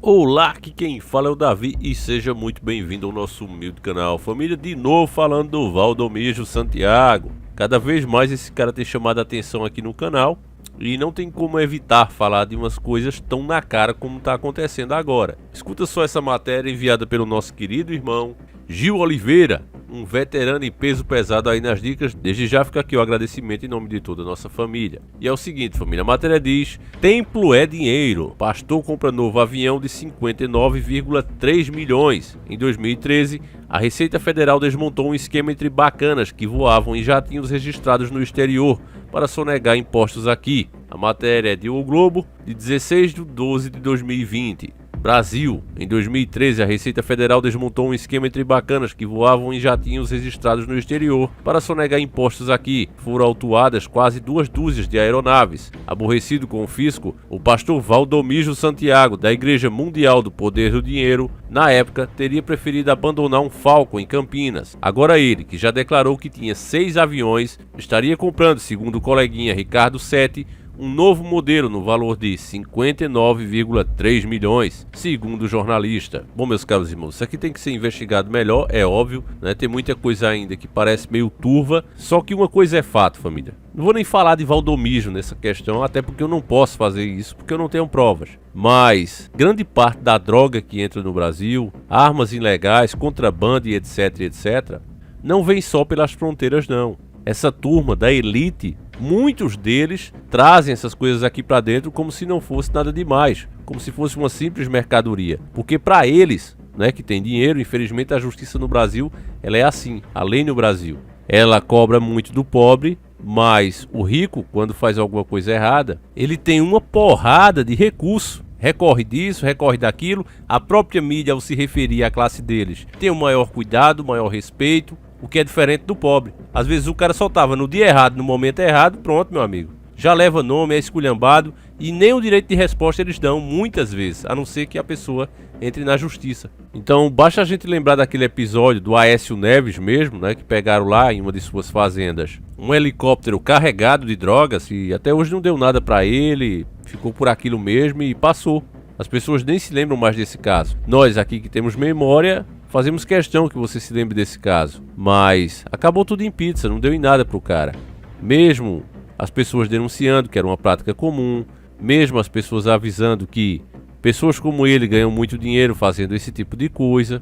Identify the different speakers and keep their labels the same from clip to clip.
Speaker 1: Olá, aqui quem fala é o Davi e seja muito bem-vindo ao nosso humilde canal. Família, de novo falando do Valdomiro Santiago. Cada vez mais esse cara tem chamado a atenção aqui no canal e não tem como evitar falar de umas coisas tão na cara como está acontecendo agora. Escuta só essa matéria enviada pelo nosso querido irmão Gil Oliveira, um veterano em peso pesado aí nas dicas. Desde já fica aqui o agradecimento em nome de toda a nossa família. E é o seguinte, família, a matéria diz: templo é dinheiro, pastor compra novo avião de 59,3 milhões. Em 2013, a Receita Federal desmontou um esquema entre bacanas que voavam em jatinhos registrados no exterior para sonegar impostos aqui. A matéria é de O Globo, de 16 de 12 de 2020. Brasil. Em 2013, a Receita Federal desmontou um esquema entre bacanas que voavam em jatinhos registrados no exterior para sonegar impostos aqui. Foram autuadas quase 2 dúzias de aeronaves. Aborrecido com o fisco, o pastor Valdomiro Santiago, da Igreja Mundial do Poder do Dinheiro, na época, teria preferido abandonar um Falcon em Campinas. Agora ele, que já declarou que tinha 6 aviões, estaria comprando, segundo o coleguinha Ricardo Sete, um novo modelo no valor de 59,3 milhões, segundo o jornalista. Bom, meus caros irmãos, isso aqui tem que ser investigado melhor, é óbvio, né? Tem muita coisa ainda que parece meio turva, só que uma coisa é fato, família. Não vou nem falar de Valdomiro nessa questão, até porque eu não posso fazer isso, porque eu não tenho provas. Mas grande parte da droga que entra no Brasil, armas ilegais, contrabando e etc, não vem só pelas fronteiras não. Essa turma da elite, muitos deles trazem essas coisas aqui para dentro como se não fosse nada demais, como se fosse uma simples mercadoria. Porque para eles, né, que tem dinheiro, infelizmente a justiça no Brasil, ela é assim, a lei no Brasil. Ela cobra muito do pobre, mas o rico, quando faz alguma coisa errada, ele tem uma porrada de recurso. Recorre disso, recorre daquilo. A própria mídia, ao se referir à classe deles, tem um maior cuidado, maior respeito, o que é diferente do pobre. Às vezes o cara só tava no dia errado, no momento errado, pronto, meu amigo. Já leva nome, é esculhambado e nem o direito de resposta eles dão muitas vezes, a não ser que a pessoa entre na justiça. Então basta a gente lembrar daquele episódio do Aécio Neves mesmo, né, que pegaram lá em uma de suas fazendas um helicóptero carregado de drogas e até hoje não deu nada pra ele, ficou por aquilo mesmo e passou. As pessoas nem se lembram mais desse caso. Nós aqui que temos memória, fazemos questão que você se lembre desse caso. Mas acabou tudo em pizza, não deu em nada pro cara. Mesmo as pessoas denunciando que era uma prática comum, mesmo as pessoas avisando que pessoas como ele ganham muito dinheiro fazendo esse tipo de coisa,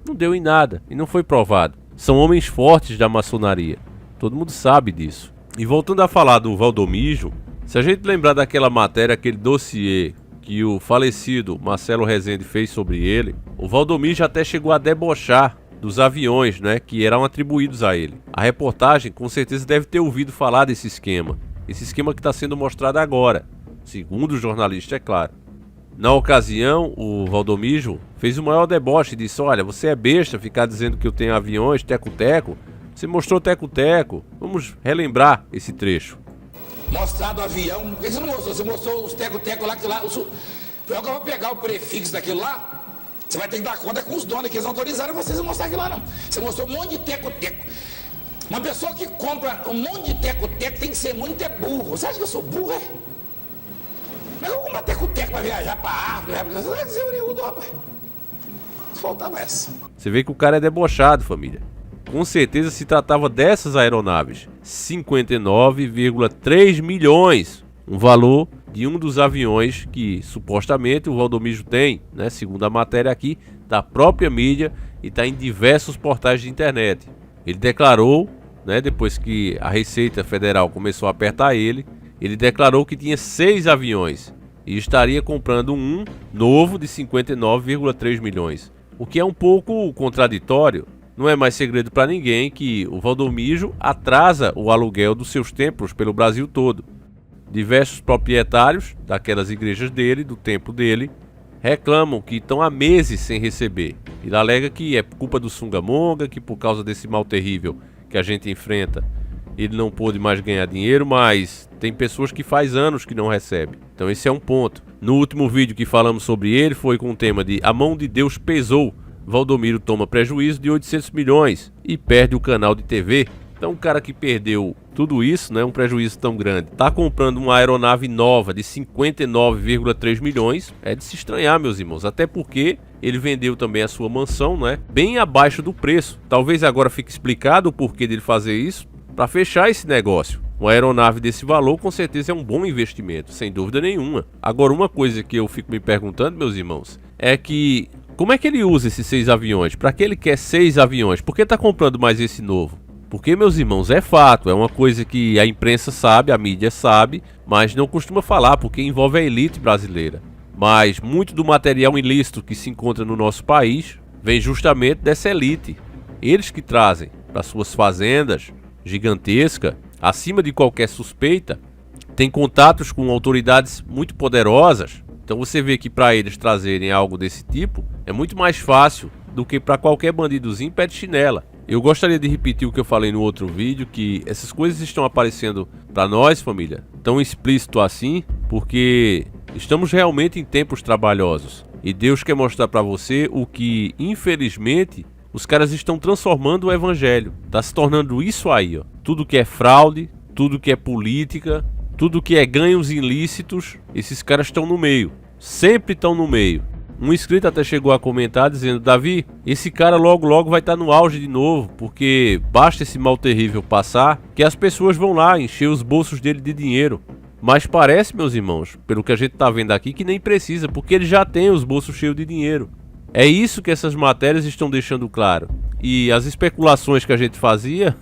Speaker 1: não deu em nada e não foi provado. São homens fortes da maçonaria, todo mundo sabe disso. E voltando a falar do Valdomiro, se a gente lembrar daquela matéria, aquele dossiê que o falecido Marcelo Rezende fez sobre ele, o Valdomiro até chegou a debochar dos aviões, né, que eram atribuídos a ele. A reportagem com certeza deve ter ouvido falar desse esquema. Esse esquema que está sendo mostrado agora, segundo o jornalista, é claro. Na ocasião, o Valdomiro fez o maior deboche e disse: olha, você é besta ficar dizendo que eu tenho aviões, teco-teco. Você mostrou teco-teco. Vamos relembrar esse trecho.
Speaker 2: Mostrado o avião. Por que você não mostrou? Você mostrou os teco-teco lá, que lá. Eu vou pegar o prefixo daquilo lá. Você vai ter que dar conta com os donos, que eles não autorizaram vocês a mostrar aquilo lá, não. Você mostrou um monte de teco-teco. Uma pessoa que compra um monte de teco-teco tem que ser muito burro. Você acha que eu sou burro, é? Mas eu vou comprar teco-teco pra viajar pra África. Você vai dizer oriundo, rapaz. Faltava essa.
Speaker 1: Você vê que o cara é debochado, família. Com certeza se tratava dessas aeronaves. 59,3 milhões. Um valor de um dos aviões que supostamente o Valdomiro tem, né, segundo a matéria aqui, da própria mídia e está em diversos portais de internet. Ele declarou, né, depois que a Receita Federal começou a apertar ele declarou que tinha 6 aviões e estaria comprando um novo de 59,3 milhões. O que é um pouco contraditório. Não é mais segredo para ninguém que o Valdomiro atrasa o aluguel dos seus templos pelo Brasil todo. Diversos proprietários daquelas igrejas dele, do templo dele, reclamam que estão há meses sem receber. Ele alega que é culpa do Sungamonga, que por causa desse mal terrível que a gente enfrenta, ele não pôde mais ganhar dinheiro, mas tem pessoas que faz anos que não recebem. Então esse é um ponto. No último vídeo que falamos sobre ele foi com o tema de A Mão de Deus Pesou. Valdomiro toma prejuízo de 800 milhões e perde o canal de TV. Então o cara que perdeu tudo isso, né, um prejuízo tão grande, tá comprando uma aeronave nova de 59,3 milhões, é de se estranhar, meus irmãos, até porque ele vendeu também a sua mansão, né, bem abaixo do preço. Talvez agora fique explicado o porquê dele fazer isso, para fechar esse negócio. Uma aeronave desse valor com certeza é um bom investimento, sem dúvida nenhuma. Agora, uma coisa que eu fico me perguntando, meus irmãos, é que como é que ele usa esses 6 aviões? Para que ele quer 6 aviões? Por que tá comprando mais esse novo? Porque, meus irmãos, é fato, é uma coisa que a imprensa sabe, a mídia sabe, mas não costuma falar porque envolve a elite brasileira. Mas muito do material ilícito que se encontra no nosso país vem justamente dessa elite. Eles que trazem para suas fazendas gigantescas, acima de qualquer suspeita, tem contatos com autoridades muito poderosas. Então você vê que para eles trazerem algo desse tipo é muito mais fácil do que para qualquer bandidozinho pé de chinela. Eu gostaria de repetir o que eu falei no outro vídeo, que essas coisas estão aparecendo para nós, família, tão explícito assim, porque estamos realmente em tempos trabalhosos. E Deus quer mostrar para você o que, infelizmente, os caras estão transformando o evangelho. Tá se tornando isso aí, ó. Tudo que é fraude, tudo que é política, tudo que é ganhos ilícitos, esses caras estão no meio. Sempre estão no meio. Um inscrito até chegou a comentar dizendo: Davi, esse cara logo vai estar no auge de novo, porque basta esse mal terrível passar que as pessoas vão lá encher os bolsos dele de dinheiro. Mas parece, meus irmãos, pelo que a gente tá vendo aqui, que nem precisa, porque ele já tem os bolsos cheios de dinheiro. É isso que essas matérias estão deixando claro. E as especulações que a gente fazia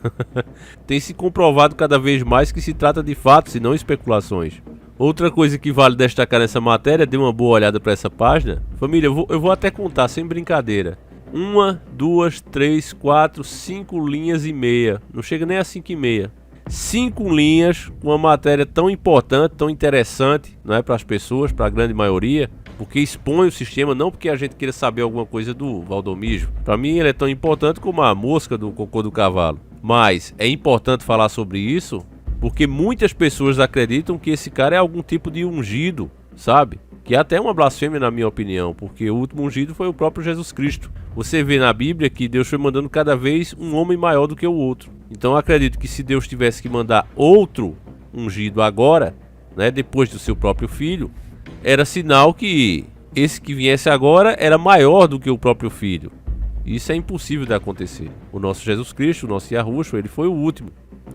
Speaker 1: tem se comprovado cada vez mais que se trata de fatos e não especulações. Outra coisa que vale destacar nessa matéria, dê uma boa olhada para essa página. Família, eu vou até contar, sem brincadeira. 1, 2, 3, 4, 5 linhas e meia. Não chega nem a 5,5. 5 linhas com uma matéria tão importante, tão interessante, não é, para as pessoas, para a grande maioria, porque expõe o sistema, não porque a gente queira saber alguma coisa do Valdomijo. Para mim ele é tão importante como a mosca do cocô do cavalo. Mas é importante falar sobre isso porque muitas pessoas acreditam que esse cara é algum tipo de ungido, sabe? Que é até uma blasfêmia na minha opinião, porque o último ungido foi o próprio Jesus Cristo. Você vê na Bíblia que Deus foi mandando cada vez um homem maior do que o outro. Então eu acredito que se Deus tivesse que mandar outro ungido agora, né, depois do seu próprio filho, era sinal que esse que viesse agora era maior do que o próprio filho. Isso é impossível de acontecer. O nosso Jesus Cristo, o nosso Yahushua, ele foi o último.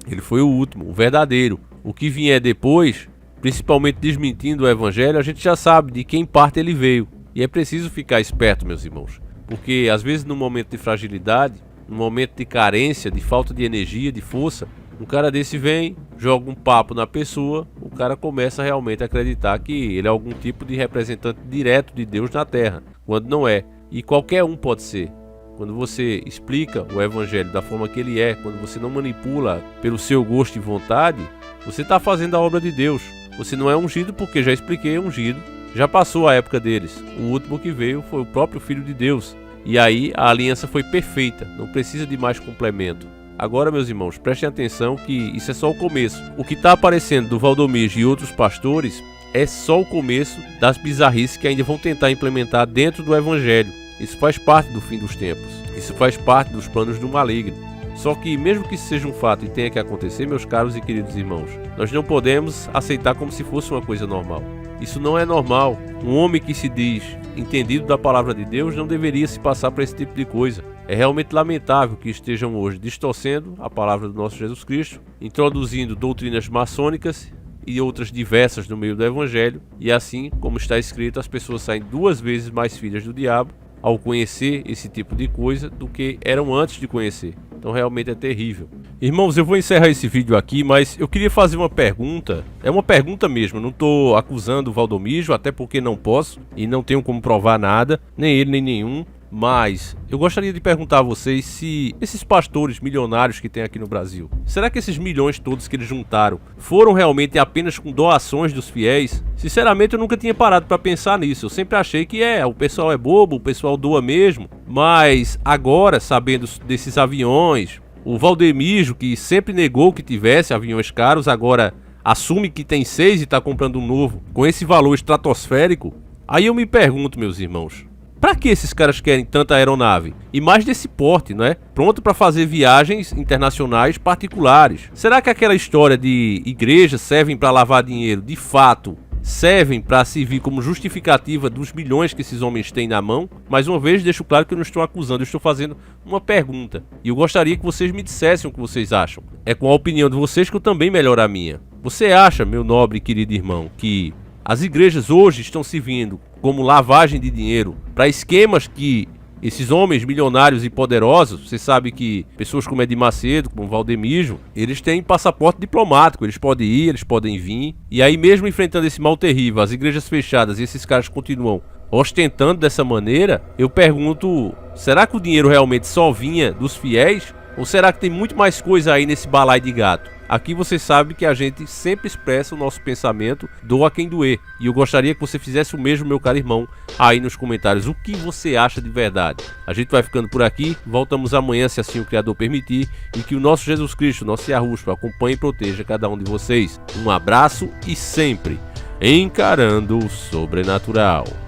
Speaker 1: Ele foi o último, o verdadeiro. O que vier depois, principalmente desmentindo o evangelho, a gente já sabe de quem parte ele veio. E é preciso ficar esperto, meus irmãos. Porque às vezes no momento de fragilidade, no momento de carência, de falta de energia, de força, um cara desse vem, joga um papo na pessoa, o cara começa realmente a acreditar que ele é algum tipo de representante direto de Deus na Terra, quando não é. E qualquer um pode ser. Quando você explica o evangelho da forma que ele é, quando você não manipula pelo seu gosto e vontade, você está fazendo a obra de Deus. Você não é ungido porque, já expliquei, é ungido. Já passou a época deles. O último que veio foi o próprio Filho de Deus. E aí a aliança foi perfeita, não precisa de mais complemento. Agora, meus irmãos, prestem atenção que isso é só o começo. O que está aparecendo do Valdomijo e outros pastores é só o começo das bizarrices que ainda vão tentar implementar dentro do evangelho. Isso faz parte do fim dos tempos. Isso faz parte dos planos do maligno. Só que mesmo que isso seja um fato e tenha que acontecer, meus caros e queridos irmãos, nós não podemos aceitar como se fosse uma coisa normal. Isso não é normal. Um homem que se diz entendido da palavra de Deus não deveria se passar por esse tipo de coisa. É realmente lamentável que estejam hoje distorcendo a palavra do nosso Jesus Cristo, introduzindo doutrinas maçônicas e outras diversas no meio do evangelho, e assim, como está escrito, as pessoas saem 2 vezes mais filhas do diabo ao conhecer esse tipo de coisa do que eram antes de conhecer. Então realmente é terrível. Irmãos, eu vou encerrar esse vídeo aqui, mas eu queria fazer uma pergunta. É uma pergunta mesmo, não estou acusando o Valdomijo, até porque não posso e não tenho como provar nada, nem ele nem nenhum. Mas eu gostaria de perguntar a vocês se esses pastores milionários que tem aqui no Brasil, será que esses milhões todos que eles juntaram foram realmente apenas com doações dos fiéis? Sinceramente, eu nunca tinha parado para pensar nisso. Eu sempre achei que o pessoal é bobo, o pessoal doa mesmo. Mas agora, sabendo desses aviões, o Valdomijo, que sempre negou que tivesse aviões caros, agora assume que tem 6 e está comprando um novo com esse valor estratosférico. Aí eu me pergunto, meus irmãos, Pra que esses caras querem tanta aeronave? E mais desse porte, não é? Pronto para fazer viagens internacionais particulares. Será que aquela história de igrejas servem para lavar dinheiro, de fato, servem para servir como justificativa dos milhões que esses homens têm na mão? Mais uma vez, deixo claro que eu não estou acusando, eu estou fazendo uma pergunta. E eu gostaria que vocês me dissessem o que vocês acham. É com a opinião de vocês que eu também melhoro a minha. Você acha, meu nobre e querido irmão, que as igrejas hoje estão servindo como lavagem de dinheiro para esquemas que esses homens milionários e poderosos, você sabe que pessoas como Edir Macedo, como Valdemiro, eles têm passaporte diplomático, eles podem ir, eles podem vir, e aí mesmo enfrentando esse mal terrível, as igrejas fechadas e esses caras continuam ostentando dessa maneira, eu pergunto, será que o dinheiro realmente só vinha dos fiéis? Ou será que tem muito mais coisa aí nesse balaio de gato? Aqui você sabe que a gente sempre expressa o nosso pensamento, doa quem doer. E eu gostaria que você fizesse o mesmo, meu caro irmão, aí nos comentários. O que você acha de verdade? A gente vai ficando por aqui, voltamos amanhã, se assim o Criador permitir. E que o nosso Jesus Cristo, nosso Yahushua, acompanhe e proteja cada um de vocês. Um abraço e sempre encarando o sobrenatural.